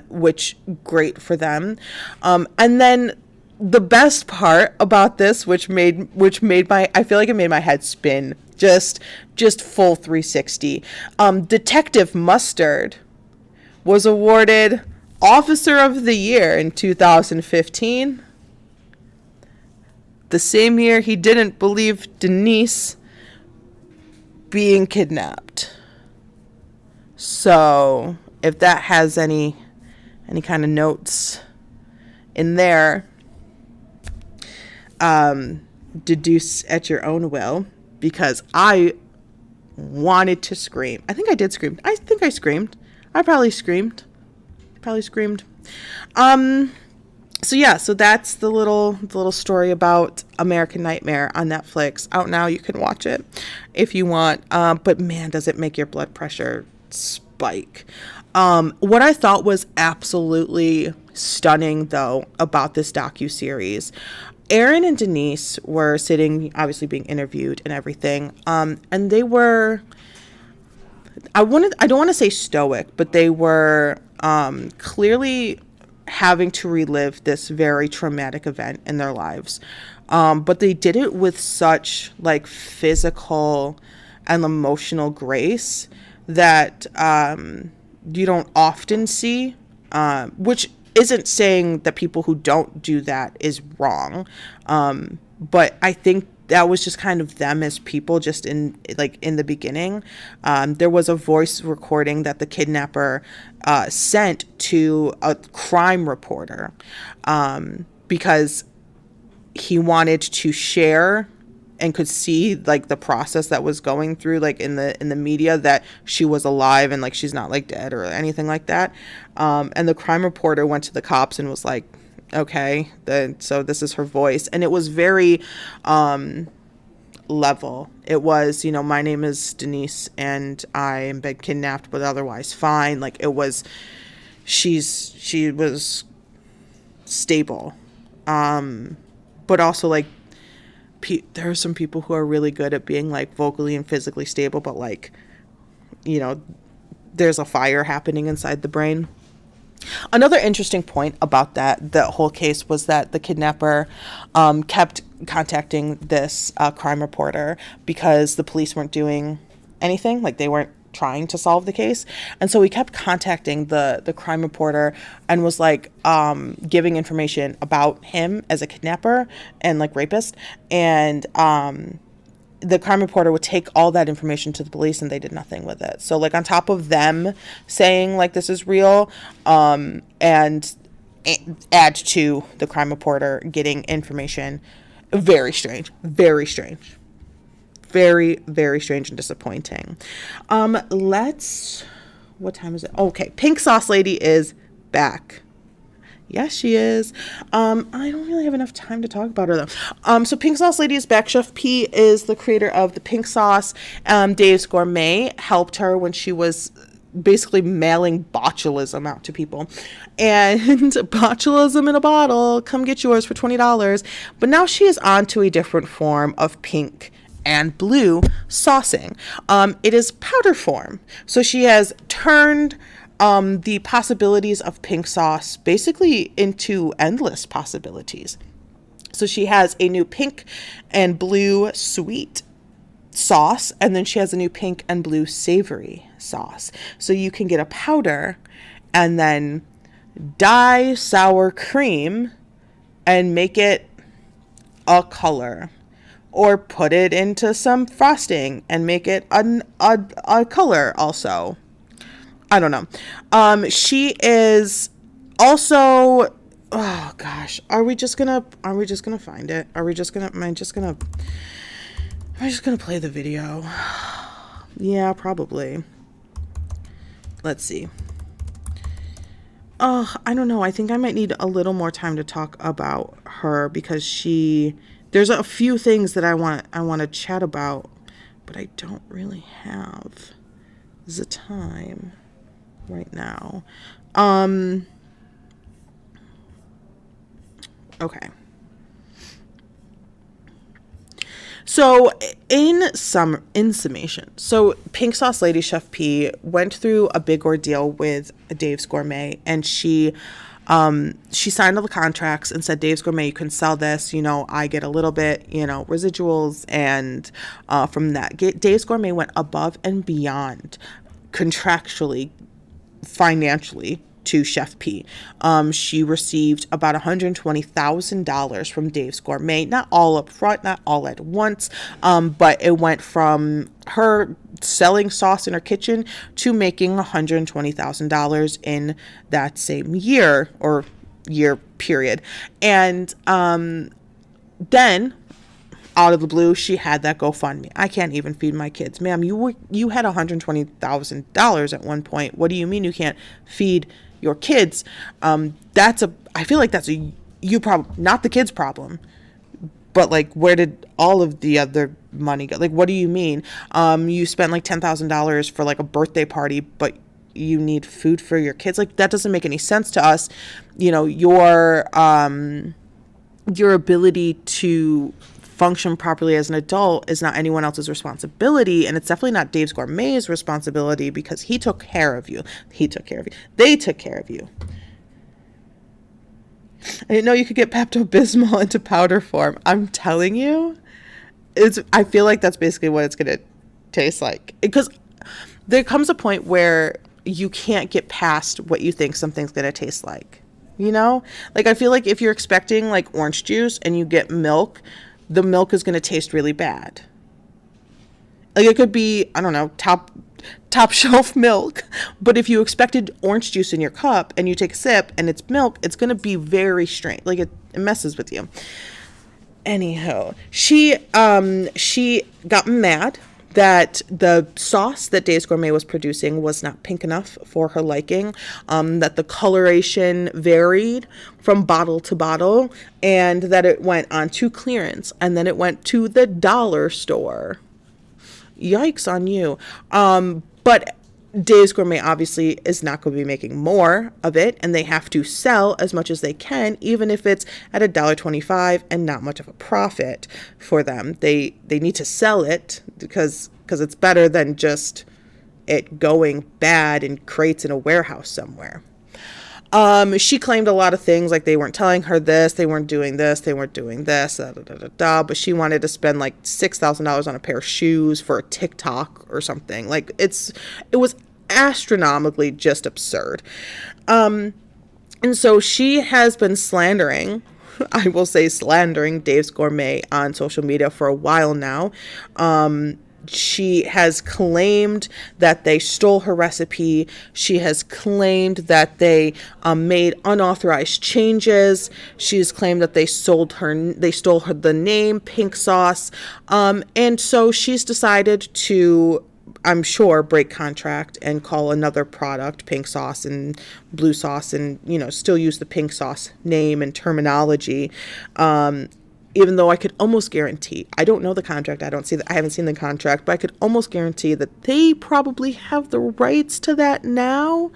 Which, great for them. And then the best part about this, which made I feel like it made my head spin, just full 360. Detective Mustard was awarded Officer of the Year in 2015. The same year he didn't believe Denise being kidnapped. So if that has any kind of notes in there, deduce at your own will, because I wanted to scream. I think I did scream. I think I screamed. I probably screamed. probably screamed. So yeah, so that's the little story about American Nightmare on Netflix. Out now, you can watch it if you want. But man, does it make your blood pressure spike. What I thought was absolutely stunning, though, about this docuseries, Aaron and Denise were sitting, obviously being interviewed and everything, and they were, I don't want to say stoic, but they were clearly having to relive this very traumatic event in their lives. But they did it with such like physical and emotional grace that you don't often see, which isn't saying that people who don't do that is wrong. But I think that was just kind of them as people, just in the beginning. There was a voice recording that the kidnapper sent to a crime reporter because he wanted to share and could see like the process that was going through, like in the media, that she was alive and like she's not like dead or anything like that. And the crime reporter went to the cops and was like, okay, so this is her voice. And it was very level. It was, my name is Denise and I am been kidnapped but otherwise fine. Like it was, she was stable. But also like there are some people who are really good at being like vocally and physically stable, but like, there's a fire happening inside the brain. Another interesting point about the whole case was that the kidnapper kept contacting this crime reporter because the police weren't doing anything, like they weren't trying to solve the case. And so he kept contacting the crime reporter and was like giving information about him as a kidnapper and like rapist. And the crime reporter would take all that information to the police and they did nothing with it. So like on top of them saying like this is real, and add to the crime reporter getting information, very strange, very strange. Very, very strange and disappointing. What time is it? Okay, Pink Sauce Lady is back. Yes, she is. I don't really have enough time to talk about her though. So Pink Sauce Lady is back. Chef P is the creator of the pink sauce. Dave's Gourmet helped her when she was basically mailing botulism out to people, and botulism in a bottle, come get yours for $20. But now she is on to a different form of pink and blue saucing. It is powder form. So she has turned the possibilities of pink sauce basically into endless possibilities. So she has a new pink and blue sweet sauce, and then she has a new pink and blue savory sauce. So you can get a powder and then dye sour cream and make it a color, or put it into some frosting and make it a color also. I don't know. She is also, oh gosh, are we just gonna find it? Am I just gonna play the video? Yeah, probably. Let's see. Oh, I don't know. I think I might need a little more time to talk about her because there's a few things that I want to chat about, but I don't really have the time right now. Okay. So in summation, so Pink Sauce Lady Chef P went through a big ordeal with Dave's Gourmet, and she signed all the contracts and said, Dave's Gourmet, you can sell this, I get a little bit, residuals. And from that, Dave's Gourmet went above and beyond contractually, financially, to Chef P. She received about $120,000 from Dave's Gourmet, not all up front, not all at once, but it went from her selling sauce in her kitchen to making $120,000 in that same year or year period. And then out of the blue, she had that GoFundMe. I can't even feed my kids. Ma'am, you had $120,000 at one point. What do you mean you can't feed your kids, I feel like that's a you problem, not the kids' problem. But like, where did all of the other money go? Like, what do you mean? You spent like $10,000 for like a birthday party, but you need food for your kids. Like, that doesn't make any sense to us. You know, your ability to function properly as an adult is not anyone else's responsibility, and it's definitely not Dave's Gourmet's responsibility, because he took care of you. He took care of you. They took care of you. I didn't know you could get Pepto-Bismol into powder form. I'm telling you, I feel like that's basically what it's going to taste like. Because there comes a point where you can't get past what you think something's going to taste like. You know? Like, I feel like if you're expecting, like, orange juice and you get milk, the milk is going to taste really bad. Like, it could be, I don't know, top shelf milk, but if you expected orange juice in your cup and you take a sip and it's milk, it's going to be very strange. Like, it messes with you. Anyhow, she got mad that the sauce that Dave's Gourmet was producing was not pink enough for her liking, that the coloration varied from bottle to bottle, and that it went on to clearance, and then it went to the dollar store. Yikes on you. But Dave's Gourmet obviously is not going to be making more of it, and they have to sell as much as they can, even if it's at $1.25 and not much of a profit for them. They need to sell it because it's better than just it going bad in crates in a warehouse somewhere. She claimed a lot of things, like they weren't telling her this, they weren't doing this, they weren't doing this, but she wanted to spend like $6,000 on a pair of shoes for a TikTok or something. Like, it was astronomically just absurd. And so she has been slandering Dave's Gourmet on social media for a while now. She has claimed that they stole her recipe. She has claimed that they made unauthorized changes. She's claimed that they stole her the name Pink Sauce. And so she's decided to, I'm sure, break contract and call another product Pink Sauce and Blue Sauce, and, you know, still use the Pink Sauce name and terminology. Even though I could almost guarantee, I don't know the contract, I haven't seen the contract, but I could almost guarantee that they probably have the rights to that now,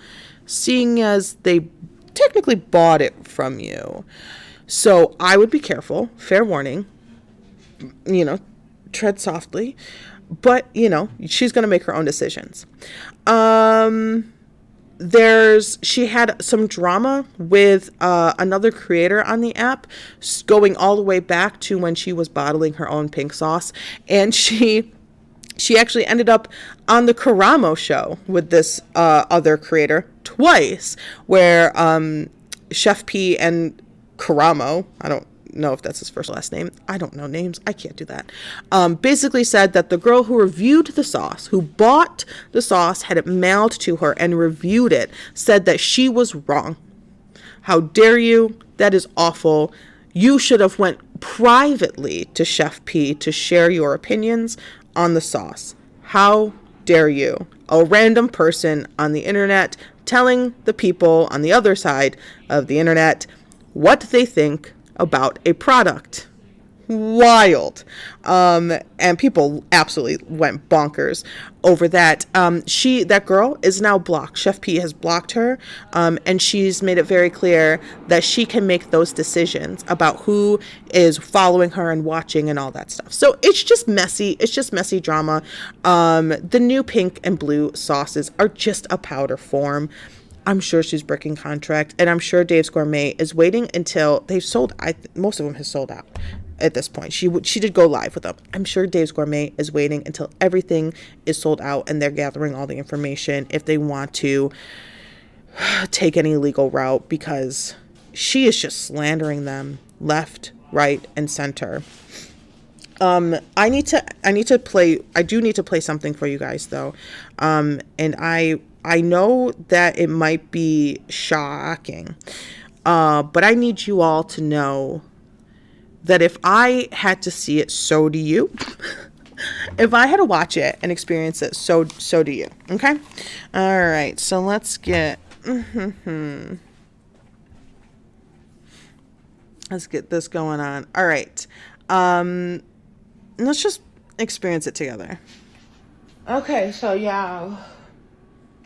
seeing as they technically bought it from you. So I would be careful, fair warning, you know, tread softly, but, you know, she's going to make her own decisions. She had some drama with another creator on the app, going all the way back to when she was bottling her own pink sauce, and she actually ended up on the Karamo show with this other creator twice, where Chef P and Karamo, I don't know if that's his first last name, I don't know names, I can't do that, basically said that the girl who reviewed the sauce, who bought the sauce, had it mailed to her and reviewed it, said that she was wrong. How dare you? That is awful. You should have went privately to Chef P to share your opinions on the sauce. How dare you? A random person on the internet telling the people on the other side of the internet what they think about a product. Wild. And people absolutely went bonkers over that. That girl is now blocked. Chef P has blocked her, and she's made it very clear that she can make those decisions about who is following her and watching and all that stuff. So it's just messy. It's just messy drama. The new pink and blue sauces are just a powder form. I'm sure she's breaking contract, and I'm sure Dave's Gourmet is waiting until they've sold. Most of them have sold out at this point. She did go live with them. I'm sure Dave's Gourmet is waiting until everything is sold out, and they're gathering all the information if they want to take any legal route, because she is just slandering them left, right, and center. I do need to play something for you guys though, and I know that it might be shocking, but I need you all to know that if I had to see it, so do you. If I had to watch it and experience it, so do you. Okay? All right, so let's get Let's get this going on. All right. Let's just experience it together. Okay, so y'all,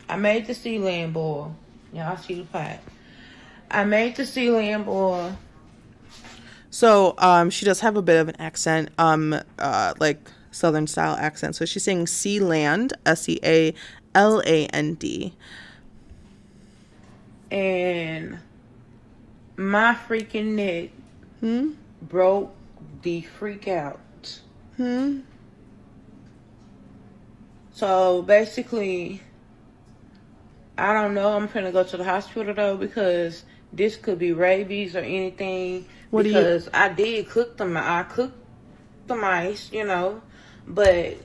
I made the sea land boil. Y'all see the pot. I made the sea land boil. So, she does have a bit of an accent, like Southern style accent. So she's saying sea land, Sealand. And my freaking neck broke the freak out. So basically, I don't know. I'm finna go to the hospital though because this could be rabies or anything. Because I did cook them. I cooked the mice, you know, but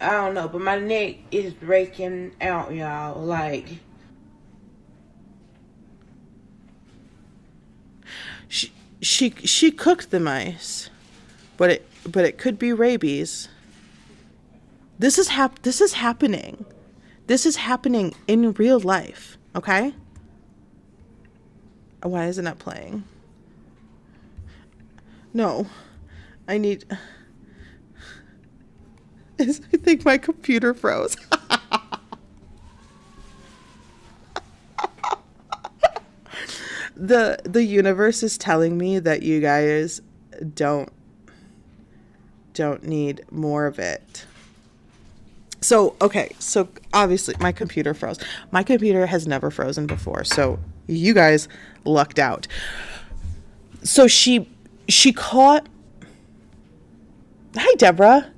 I don't know. But my neck is breaking out, y'all. Like she cooked the mice, but it could be rabies. This is happening. This is happening in real life, okay? Why isn't that playing? No. I think my computer froze. The universe is telling me that you guys don't need more of it. So, okay, so obviously my computer froze. My computer has never frozen before, so you guys lucked out. So she caught... Hi, Deborah.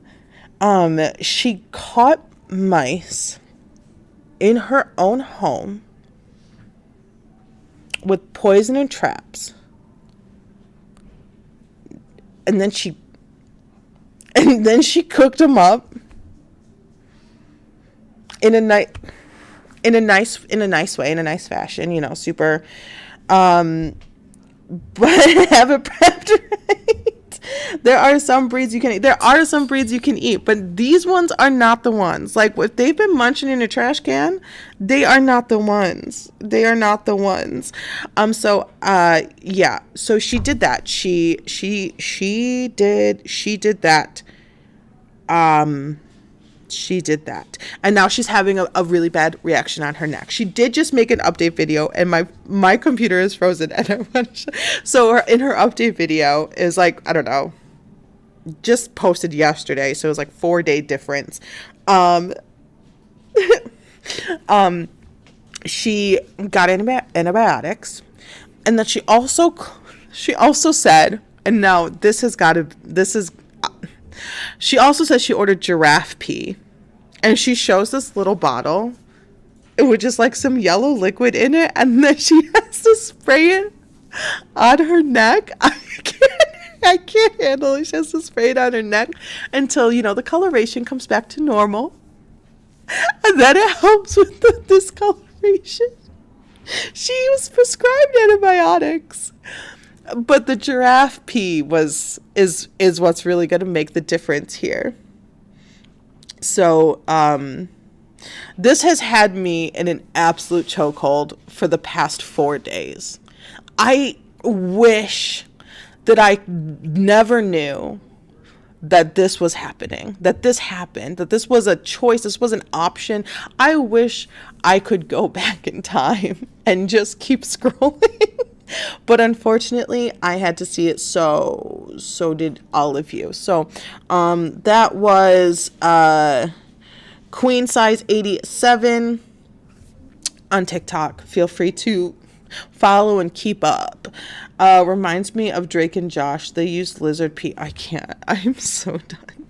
She caught mice in her own home with poison and traps. And then she cooked them up in a nice way, in a nice fashion, you know, super, but have it prepped right. There are some breeds you can eat, but these ones are not the ones. Like, if they've been munching in a trash can, they are not the ones. So she did that. She did that. She did that, and now she's having a really bad reaction on her neck. She did just make an update video, and my computer is frozen. And so in her update video is like, I don't know, just posted yesterday, so it was like 4-day difference. She got antibiotics, and then she also said, and now she also said she ordered giraffe pee, and she shows this little bottle with just like some yellow liquid in it, and then she has to spray it on her neck. I can't handle it. She has to spray it on her neck until, you know, the coloration comes back to normal, and then it helps with the discoloration. She was prescribed antibiotics. But the giraffe pee is what's really going to make the difference here. So, this has had me in an absolute chokehold for the past 4 days. I wish that I never knew that this was happening, that this happened, that this was a choice, this was an option. I wish I could go back in time and just keep scrolling. But unfortunately, I had to see it, so did all of you. So that was Queen Size 87 on TikTok. Feel free to follow and keep up. Reminds me of Drake and Josh. They used lizard pee. I can't. I'm so done.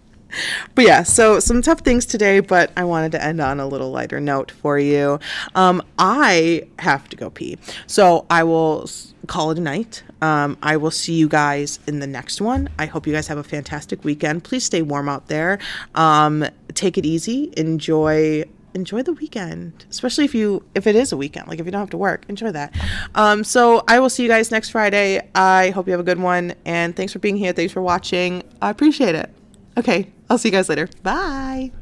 But yeah, so some tough things today, but I wanted to end on a little lighter note for you. I have to go pee, so I will call it a night. I will see you guys in the next one. I hope you guys have a fantastic weekend. Please stay warm out there. Take it easy. Enjoy the weekend, especially if it is a weekend, like if you don't have to work, enjoy that. So I will see you guys next Friday. I hope you have a good one, and thanks for being here. Thanks for watching. I appreciate it. Okay, I'll see you guys later. Bye.